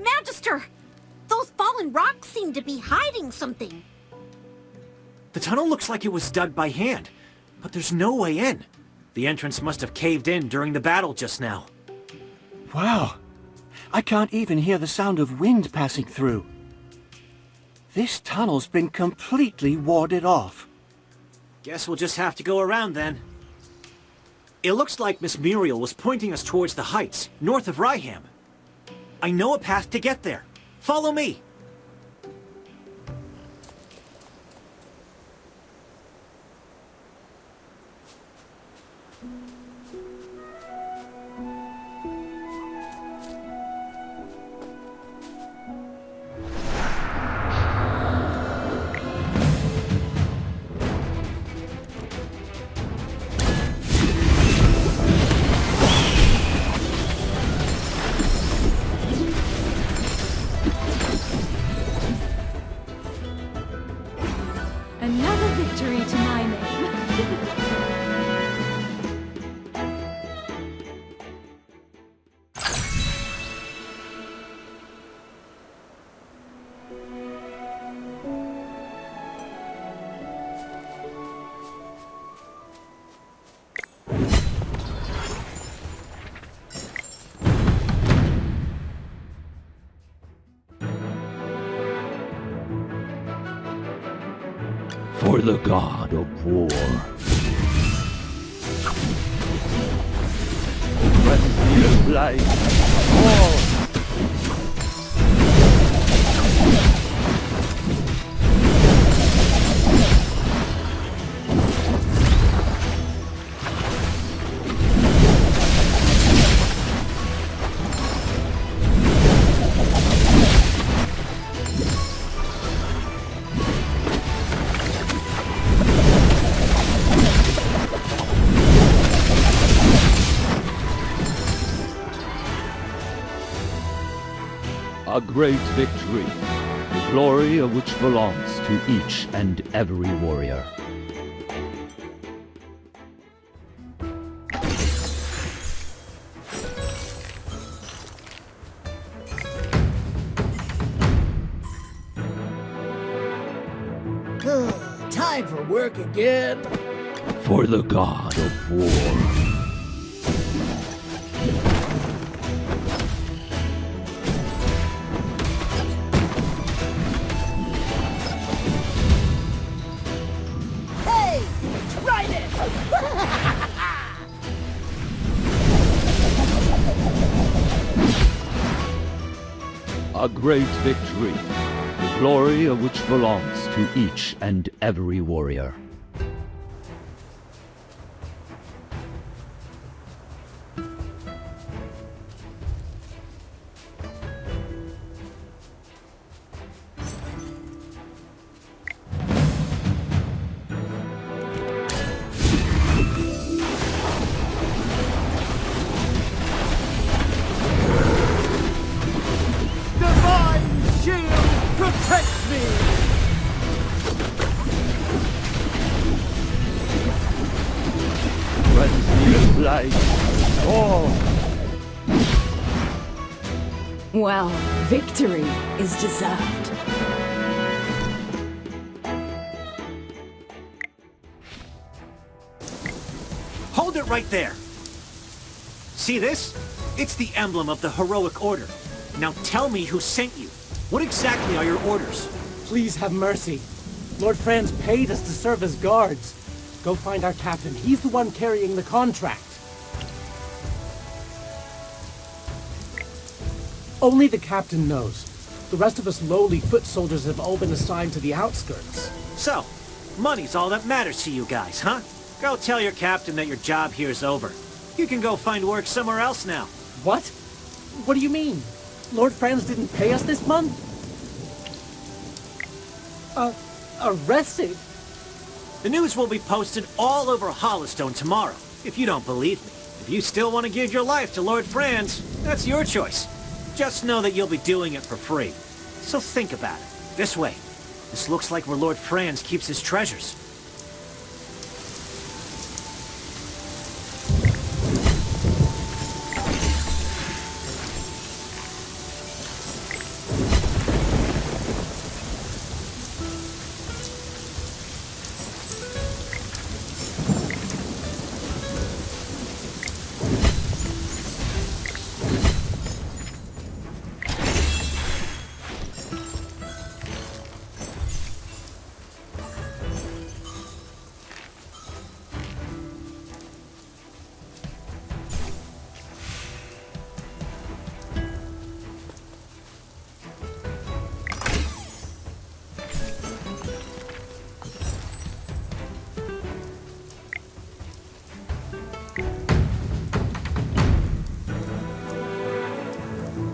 Magister! Those fallen rocks seem to be hiding something. The tunnel looks like it was dug by hand, but there's no way in. The entrance must have caved in during the battle just now. Wow! I can't even hear the sound of wind passing through. This tunnel's been completely warded off. Guess we'll just have to go around then. It looks like Miss Muriel was pointing us towards the heights, north of Ryham. I know a path to get there. Follow me! Another victory to my name. For the god of war. Frenzy of life. All. A great victory, the glory of which belongs to each and every warrior. Time for work again. For the god of war. A great victory, the glory of which belongs to each and every warrior. Protect me! Frenzy of life. All. Well, victory is deserved. Hold it right there! See this? It's the emblem of the heroic order. Now tell me who sent you. What exactly are your orders? Please have mercy. Lord Franz paid us to serve as guards. Go find our captain. He's the one carrying the contract. Only the captain knows. The rest of us lowly foot soldiers have all been assigned to the outskirts. So, money's all that matters to you guys, huh? Go tell your captain that your job here is over. You can go find work somewhere else now. What? What do you mean? Lord Franz didn't pay us this month? Arrested? The news will be posted all over Hollowstone tomorrow, if you don't believe me. If you still want to give your life to Lord Franz, that's your choice. Just know that you'll be doing it for free. So think about it. This way. This looks like where Lord Franz keeps his treasures.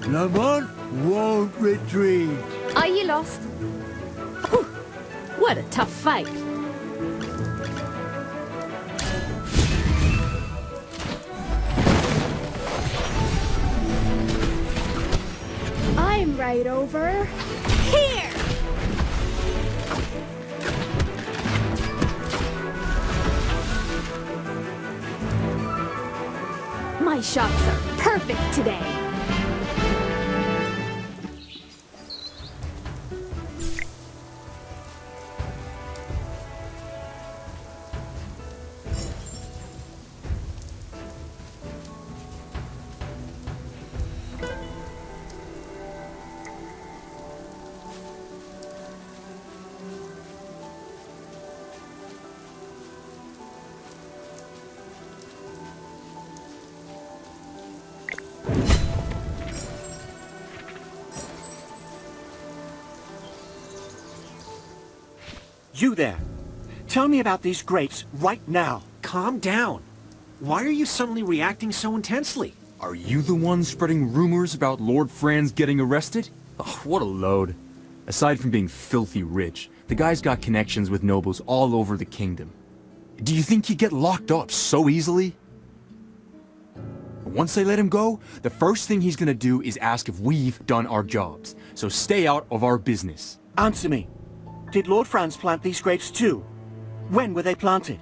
Lamont won't retreat. Are you lost? Whew, what a tough fight. I'm right over here. My shots are perfect today. You there. Tell me about these grapes right now. Calm down. Why are you suddenly reacting so intensely? Are you the one spreading rumors about Lord Franz getting arrested? Oh, what a load. Aside from being filthy rich, the guy's got connections with nobles all over the kingdom. Do you think he'd get locked up so easily? Once they let him go, the first thing he's gonna do is ask if we've done our jobs. So stay out of our business. Answer me. Did Lord Franz plant these grapes too? When were they planted?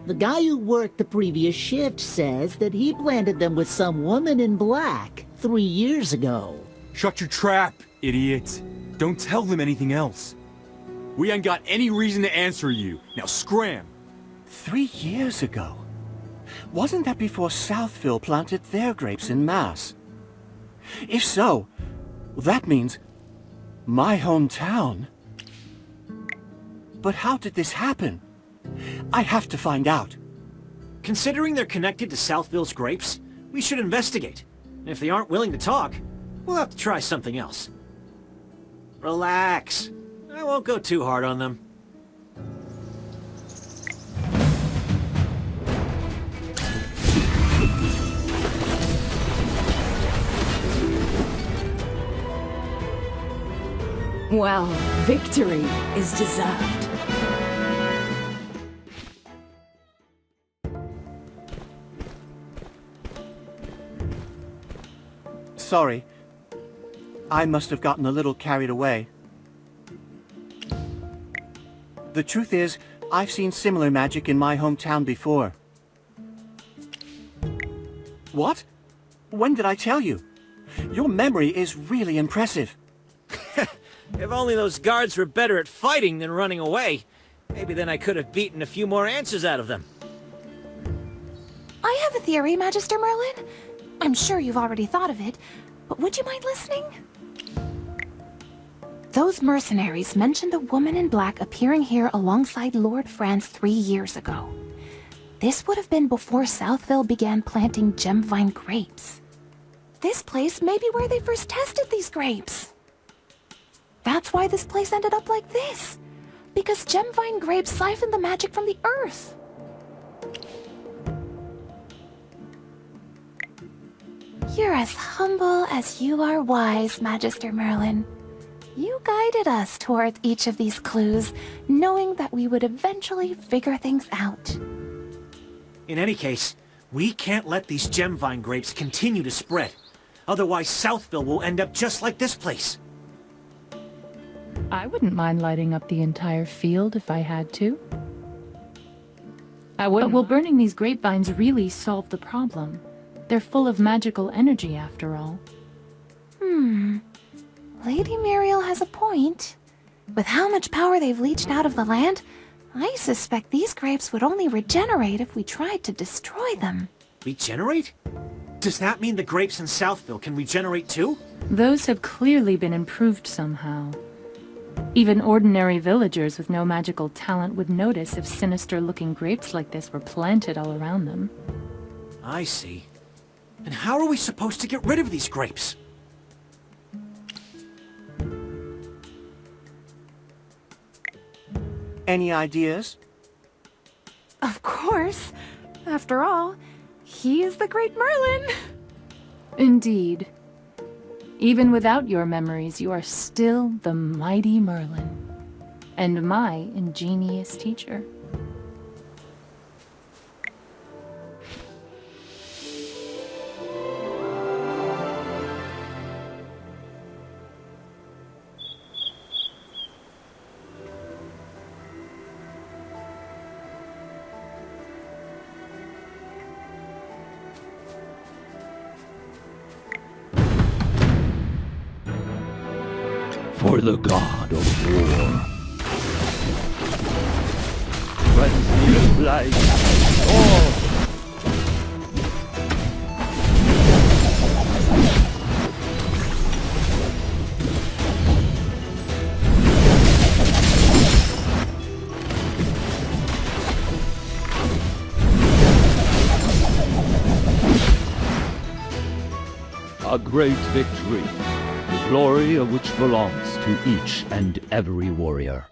The guy who worked the previous shift says that he planted them with some woman in black 3 years ago. Shut your trap, idiot. Don't tell them anything else. We ain't got any reason to answer you. Now scram. 3 years ago? Wasn't that before Southville planted their grapes in mass? If so, that means my hometown. But how did this happen? I have to find out. Considering they're connected to Southville's grapes, we should investigate. And if they aren't willing to talk, we'll have to try something else. Relax. I won't go too hard on them. Well, victory is deserved. Sorry. I must have gotten a little carried away. The truth is, I've seen similar magic in my hometown before. What? When did I tell you? Your memory is really impressive. If only those guards were better at fighting than running away. Maybe then I could have beaten a few more answers out of them. I have a theory, Magister Merlin. I'm sure you've already thought of it, but would you mind listening? Those mercenaries mentioned a woman in black appearing here alongside Lord Franz 3 years ago. This would have been before Southville began planting gemvine grapes. This place may be where they first tested these grapes. That's why this place ended up like this. Because gemvine grapes siphon the magic from the earth. You're as humble as you are wise, Magister Merlin. You guided us towards each of these clues, knowing that we would eventually figure things out. In any case, we can't let these gemvine grapes continue to spread. Otherwise, Southville will end up just like this place. I wouldn't mind lighting up the entire field if I had to. But will burning these grapevines really solve the problem? They're full of magical energy, after all. Lady Muriel has a point. With how much power they've leached out of the land, I suspect these grapes would only regenerate if we tried to destroy them. Regenerate? Does that mean the grapes in Southville can regenerate too? Those have clearly been improved somehow. Even ordinary villagers with no magical talent would notice if sinister-looking grapes like this were planted all around them. I see. And how are we supposed to get rid of these grapes? Any ideas? Of course. After all, he is the great Merlin. Indeed. Even without your memories, you are still the mighty Merlin, and my ingenious teacher. For the god of war. Frenzy light. Oh! A great victory, the glory of which belongs to each and every warrior.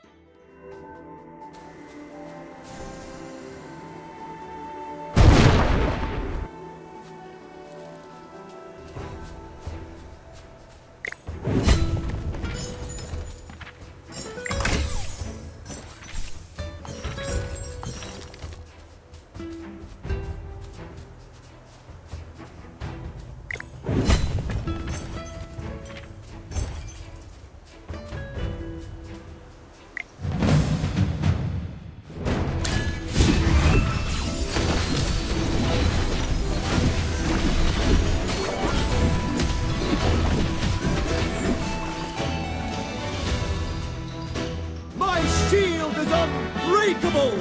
My shield is unbreakable!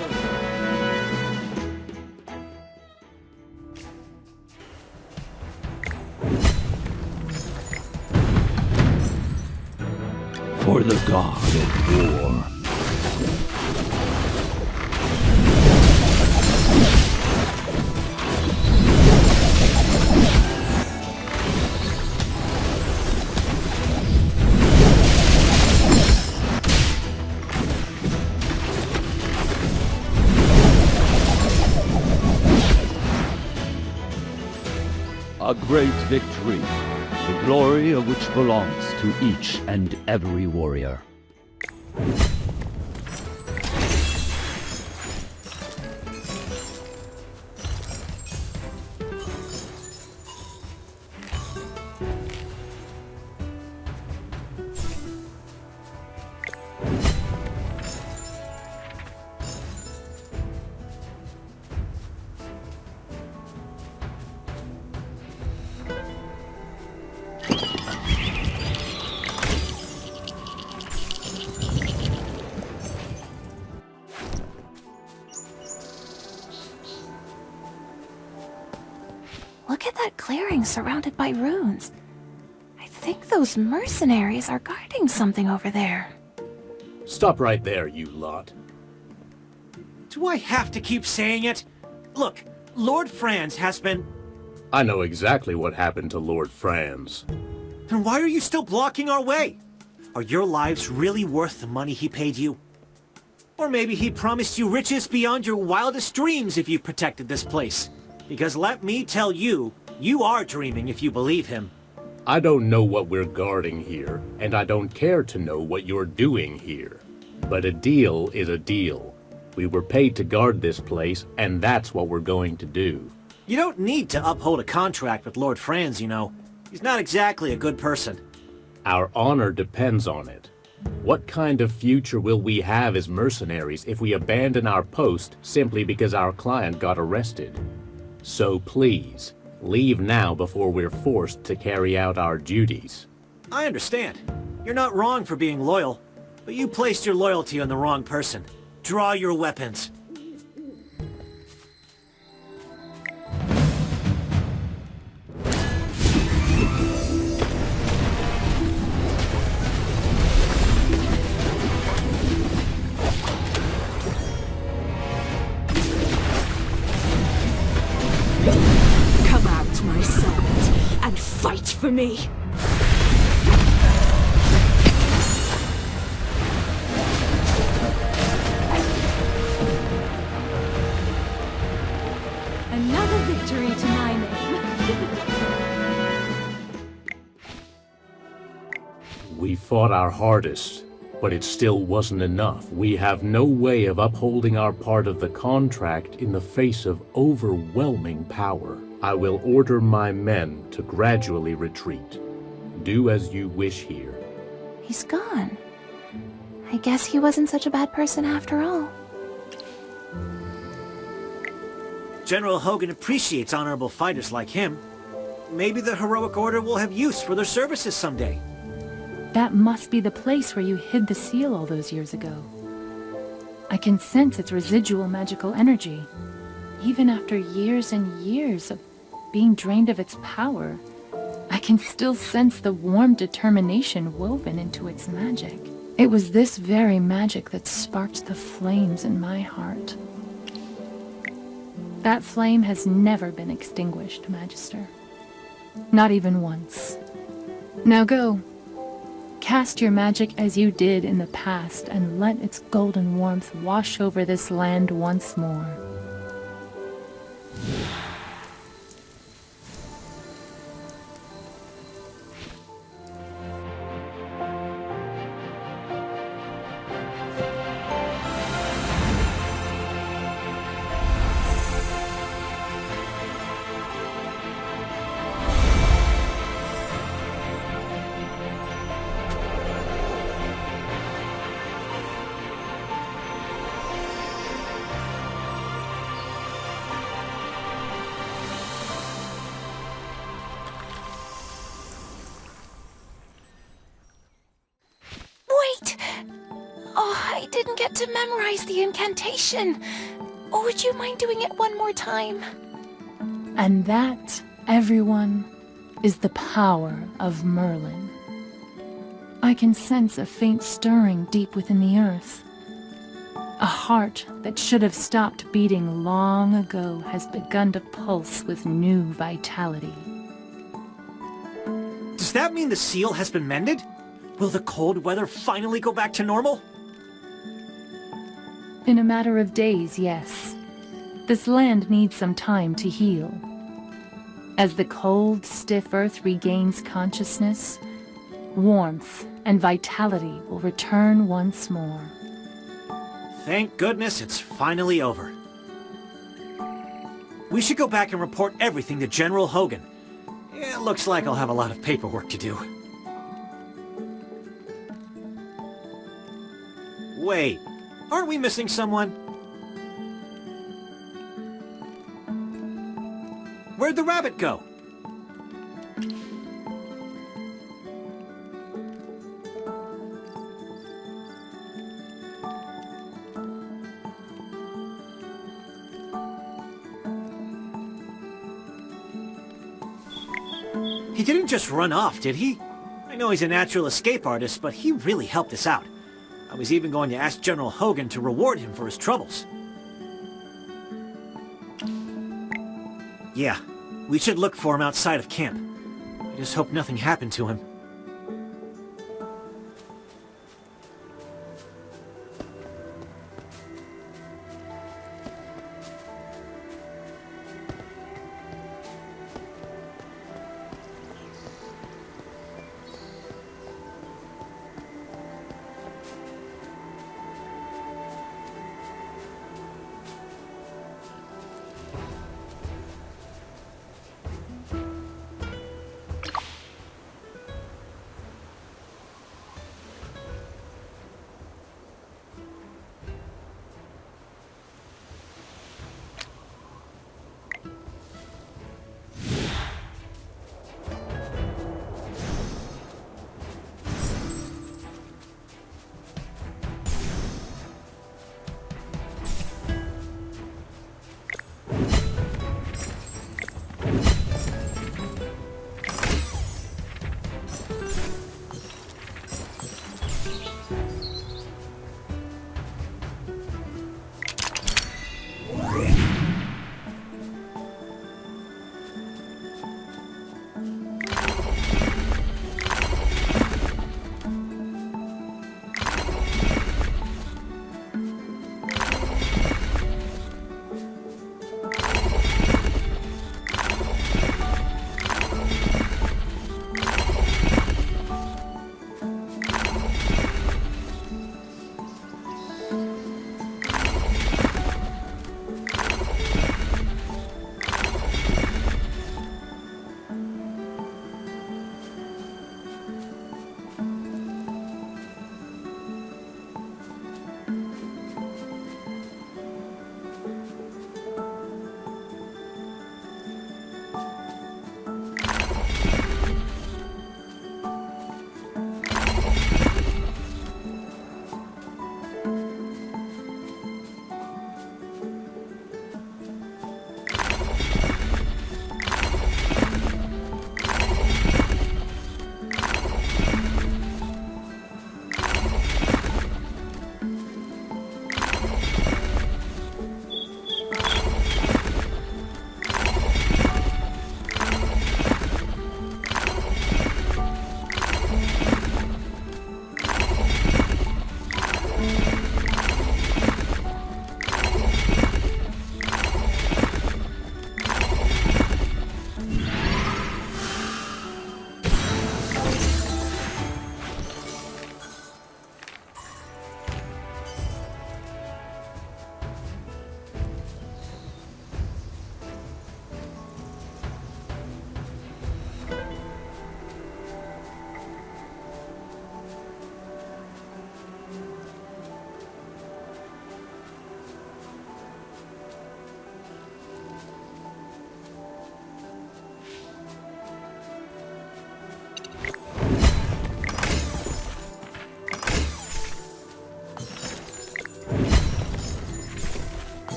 For the god of war. A great victory, the glory of which belongs to each and every warrior. Look at that clearing surrounded by runes. I think those mercenaries are guarding something over there. Stop right there, you lot. Do I have to keep saying it? Look, Lord Franz has been... I know exactly what happened to Lord Franz. Then why are you still blocking our way? Are your lives really worth the money he paid you? Or maybe he promised you riches beyond your wildest dreams if you protected this place. Because let me tell you, you are dreaming if you believe him. I don't know what we're guarding here, and I don't care to know what you're doing here. But a deal is a deal. We were paid to guard this place, and that's what we're going to do. You don't need to uphold a contract with Lord Franz, you know. He's not exactly a good person. Our honor depends on it. What kind of future will we have as mercenaries if we abandon our post simply because our client got arrested? So please, leave now before we're forced to carry out our duties. I understand. You're not wrong for being loyal, but you placed your loyalty on the wrong person. Draw your weapons. Come out, my son, and fight for me. Another victory to my name. We fought our hardest, but it still wasn't enough. We have no way of upholding our part of the contract in the face of overwhelming power. I will order my men to gradually retreat. Do as you wish here. He's gone. I guess he wasn't such a bad person after all. General Hogan appreciates honorable fighters like him. Maybe the Heroic Order will have use for their services someday. That must be the place where you hid the seal all those years ago. I can sense its residual magical energy. Even after years and years of being drained of its power, I can still sense the warm determination woven into its magic. It was this very magic that sparked the flames in my heart. That flame has never been extinguished, Magister. Not even once. Now go. Cast your magic as you did in the past and let its golden warmth wash over this land once more. Wait! Oh, I didn't get to memorize the incantation. Oh, would you mind doing it one more time? And that, everyone, is the power of Merlin. I can sense a faint stirring deep within the earth. A heart that should have stopped beating long ago has begun to pulse with new vitality. Does that mean the seal has been mended? Will the cold weather finally go back to normal? In a matter of days, yes. This land needs some time to heal. As the cold, stiff earth regains consciousness, warmth and vitality will return once more. Thank goodness it's finally over. We should go back and report everything to General Hogan. It looks like I'll have a lot of paperwork to do. Wait, aren't we missing someone? Where'd the rabbit go? He didn't just run off, did he? I know he's a natural escape artist, but he really helped us out. I was even going to ask General Hogan to reward him for his troubles. Yeah, we should look for him outside of camp. I just hope nothing happened to him.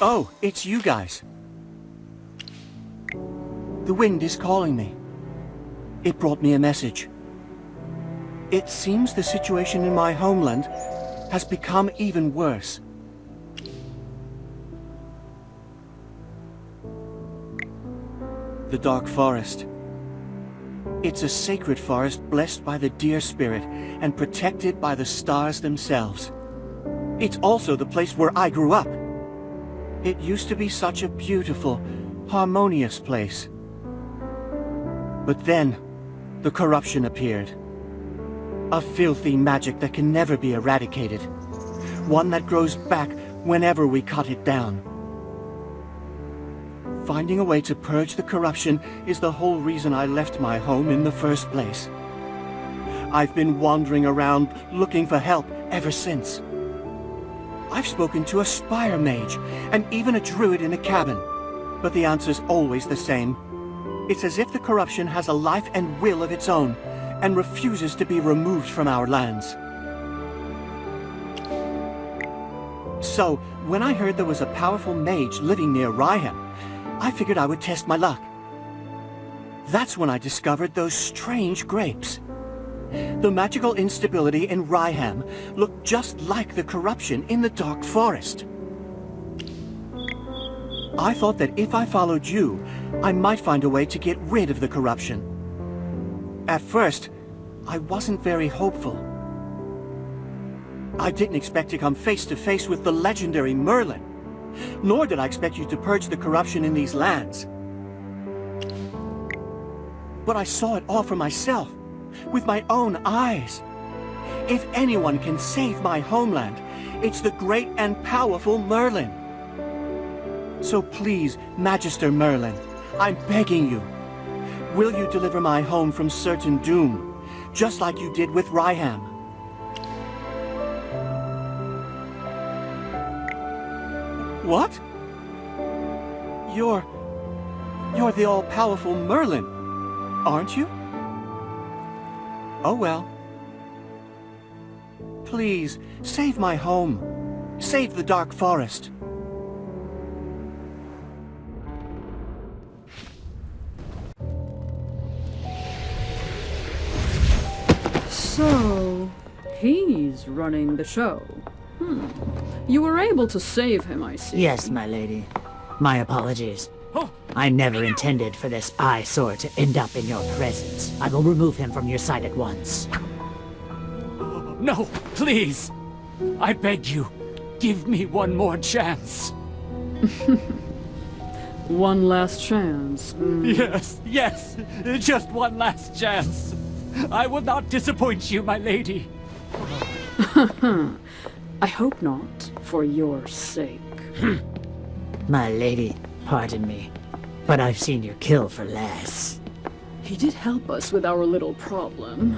Oh, it's you guys. The wind is calling me. It brought me a message. It seems the situation in my homeland has become even worse. The Dark Forest. It's a sacred forest blessed by the deer spirit and protected by the stars themselves. It's also the place where I grew up. It used to be such a beautiful, harmonious place. But then, the corruption appeared. A filthy magic that can never be eradicated. One that grows back whenever we cut it down. Finding a way to purge the corruption is the whole reason I left my home in the first place. I've been wandering around looking for help ever since. I've spoken to a spire mage and even a druid in a cabin, but the answer's always the same. It's as if the corruption has a life and will of its own and refuses to be removed from our lands. So, when I heard there was a powerful mage living near Ryham, I figured I would test my luck. That's when I discovered those strange grapes. The magical instability in Ryham looked just like the corruption in the Dark Forest. I thought that if I followed you, I might find a way to get rid of the corruption. At first, I wasn't very hopeful. I didn't expect to come face to face with the legendary Merlin, nor did I expect you to purge the corruption in these lands. But I saw it all for myself, with my own eyes. If anyone can save my homeland, it's the great and powerful Merlin. So please, Magister Merlin, I'm begging you, will you deliver my home from certain doom, just like you did with Ryham? What? You're the all-powerful Merlin, aren't you? Oh well. Please, save my home. Save the Dark Forest. So, he's running the show. You were able to save him, I see. Yes, my lady. My apologies. I never intended for this eyesore to end up in your presence. I will remove him from your sight at once. No, please! I beg you, give me one more chance. One last chance. Yes, just one last chance. I will not disappoint you, my lady. I hope not, for your sake. My lady, pardon me, but I've seen you kill for less. He did help us with our little problem,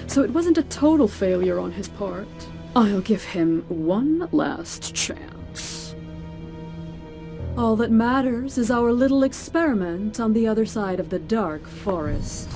so it wasn't a total failure on his part. I'll give him one last chance. All that matters is our little experiment on the other side of the Dark Forest.